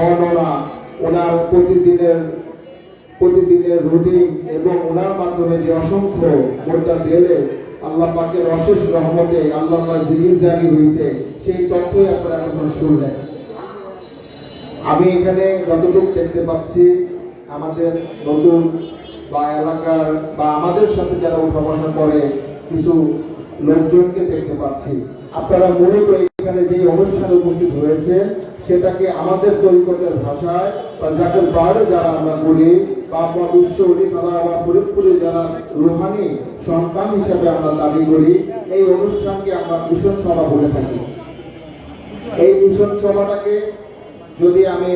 বর্ণনা, ওনার প্রতিদিনের রুটিন এবং ওনার মাধ্যমে যে অসংখ্য মোটা দিলে আল্লাহ পাকের অশেষ রহমতে আল্লাহ জিকির জারি হয়েছে, সেই তথ্যই আপনারা এখন শুনলেন। আমি এখানে যতটুকু দেখতে পাচ্ছি, আমাদের নতুন বা এলাকার বা আমাদের সাথে যারা উঠা বসা করে কিছু লোকজনকে দেখতে পাচ্ছি। আপনারা মূলত এখানে যে অনুষ্ঠানে উপস্থিত হয়েছে সেটাকে আমাদের তরিকতের ভাষায় বা জাকের বাইরে যারা আমরা বলি বা বিশ্ব অলিখালা বা ফরিদপুরে যারা রুহানি সন্তান হিসেবে আমরা দাবি করি, এই অনুষ্ঠানকে আমরা মিশন সভা বলে থাকি। এই মিশন সভাটাকে যদি আমি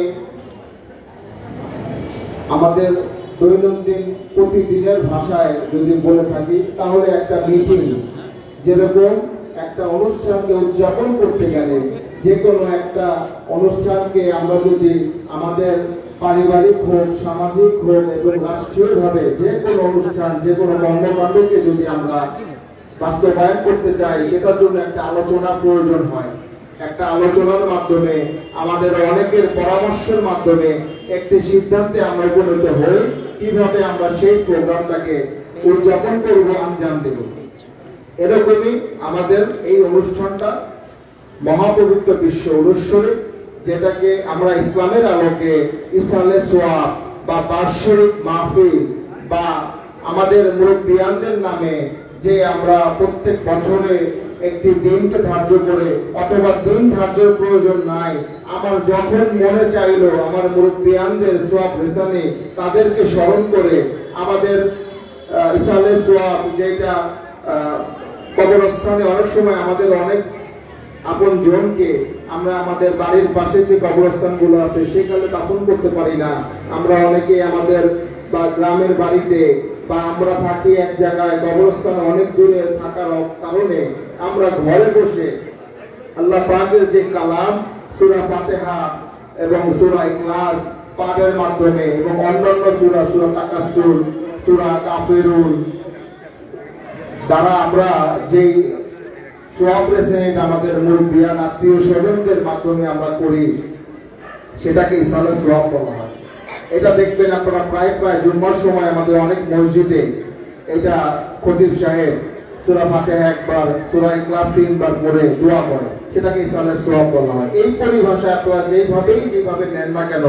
আমাদের দৈনন্দিন প্রতিদিনের ভাষায় যদি বলে থাকি, তাহলে একটা মিটিং, যেরকম একটা অনুষ্ঠানকে উদযাপন করতে গেলে যে কোনো একটা অনুষ্ঠানকে আমরা যদি আমাদের পারিবারিক হোক, সামাজিক হোক এবং রাষ্ট্রীয়ভাবে যে কোনো অনুষ্ঠান, যে কোনো কর্মকাণ্ডকে যদি আমরা বাস্তবায়ন করতে চাই, সেটার জন্য একটা আলোচনা প্রয়োজন হয়। একটা আলোচনার মাধ্যমে আমাদের অনেকের পরামর্শের মাধ্যমে একটি সিদ্ধান্তে আমরা উপনীত হই কিভাবে আমরা সেই প্রোগ্রামটাকে উদযাপন করব, আঞ্জাম দেব। এরকমই আমাদের এই অনুষ্ঠানটা মহাপবিত্র বিশ্ব উরুস শরীফ, যেটাকে আমরা ইসলামের আলোকে ইসালে সোয়াব বা বার্ষিক মাহফিল বা আমাদের মুরব্বিয়ানদের নামে যে আমরা প্রত্যেক বছরে একটি দিনকে ধার্য করে, অথবা দিন ধার্যের প্রয়োজন নাই, আমার যখন মনে চাইলো আমার মুরব্বিয়ানদের সোয়াব রেসানি তাদেরকে স্মরণ করে আমাদের ইসালে সোয়াব, যেটা কবরস্থানে অনেক সময় আমাদের অনেক আপন জনকে আমরা আমাদের বাড়ির পাশে যে কবরস্থানগুলো আছে সেখানে দাফন করতে পারি না। আমরা অনেকে আমাদের বা গ্রামের বাড়িতে বা আমরা থাকি এক জায়গায়, কবরস্থান অনেক দূরে থাকার কারণে আমরা ঘরে বসে আল্লাহ পাকের যে কালাম সূরা ফাতিহা এবং সূরা ইখলাস পাঠের মাধ্যমে এবং অন্যান্য সূরা, সূরা তাকাসসুর, সূরা কাফিরুন দ্বারা আমরা যেই সোয়াব রেসেন্ট আমাদের মুরব্বিয়ান আত্মীয় স্বজনদের মাধ্যমে আমরা করি, সেটাকে ইসালে সোয়াব বলা হয়। এটা দেখবেন আপনারা প্রায় জুম্মার সময় আমাদের অনেক মসজিদে এটা খতিব সাহেব সূরা ফাতিহা একবার, সূরা ইখলাস 3 বার পড়ে দোয়া করে, সেটাকে ইসালে সোয়াব বলা হয়। এই পরিভাষায় আপনারা যেভাবে নেন না কেন,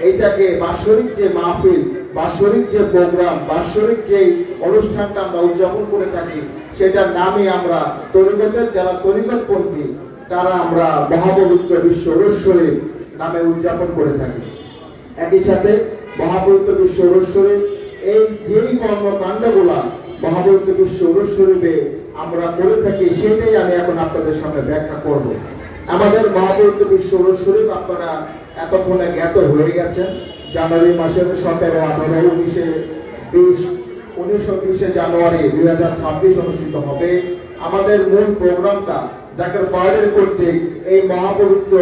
এইটাকে বাৎসরিক যে মাহফিল, বাৎসরিক যে প্রোগ্রাম, বাৎসরিক যে অনুষ্ঠানটা আমরা উদযাপন করে থাকি, সেটার নামে আমরা তরিকতের যারা তরিকতপন্থী তারা আমরা মহাপবিত্র বিশ্ব উরুস শরীফ নামে উদযাপন করে থাকি। একই সাথে মহাপবিত্র বিশ্ব উরুস শরীফ, এই যেই কর্মকাণ্ডগুলা মহাপবিত্র বিশ্ব উরুস শরীফে আমরা করে থাকি, সেটাই আমি এখন আপনাদের সামনে ব্যাখ্যা করব। আমাদের মহাপবিত্র বিশ্ব উরুস শরীফ আপনারা এতক্ষণে জ্ঞাত হয়ে গেছেন। জানুয়ারি মাসের 17, 18, 19 জানুয়ারি 2026 অনুষ্ঠিত হবে। আমাদের মূল প্রোগ্রামটা জাকের বাইরের কর্তৃক এই মহাপবিত্র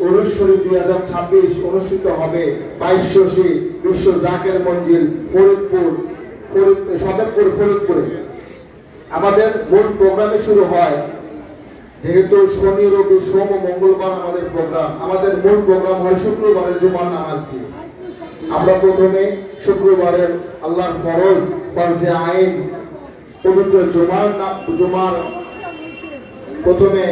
উরুস শরীফ 2026 অনুষ্ঠিত হবে 22 বিশ্ব জাকের মঞ্জিল ফরিদপুরে। আমাদের মূল প্রোগ্রামে শুরু হয়, যেহেতু শনি, রবি, সোম ও মঙ্গলবার আমাদের প্রোগ্রাম, আমাদের মূল প্রোগ্রাম হয় শুক্রবারের জুমার নামাজ দিয়ে। আমরা প্রথমে শুক্রবারের আল্লাহর ফরজে আইন পবিত্র জুমার প্রথমে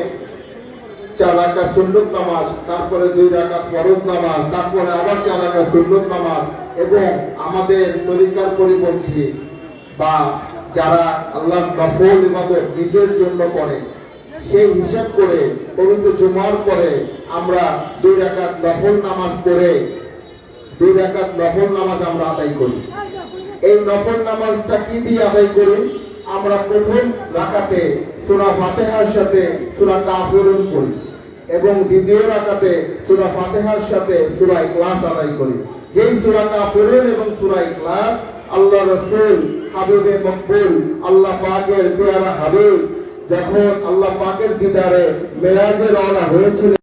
4 রাকাত সুন্নত নামাজ, তারপরে 2 রাকাত ফরজ নামাজ, তারপরে আবার 4 রাকাত সুন্নত নামাজ, এবং আমাদের তরিকার পরিপন্থী বা যারা আল্লাহর নফল ইবাদত নিজের জন্য করে, সেই হিসাব করে পবিত্র জুমার পরে আমরা 2 রাকাত নফল নামাজ পড়ে 2 রাকাত নফল নামাজ আমরা আদায় করি। এই নফল নামাজটা কি দিয়ে আদায় করি? আমরা প্রথম রাকাতে সূরা ফাতিহার সাথে সূরা কাফিরুন পড়ি এবং দ্বিতীয় রাকাতে সূরা ফাতিহার সাথে সূরা ইখলাস আদায় করি। যেই সূরা কাফিরুন এবং সূরা ইখলাস আল্লাহ রাসূল হাবিবে মকবুল আল্লাহ পাকের পেয়ারা হাবিব যখন আল্লাহ পাকের দিদারে মেরাজে রওনা হয়েছিলেন,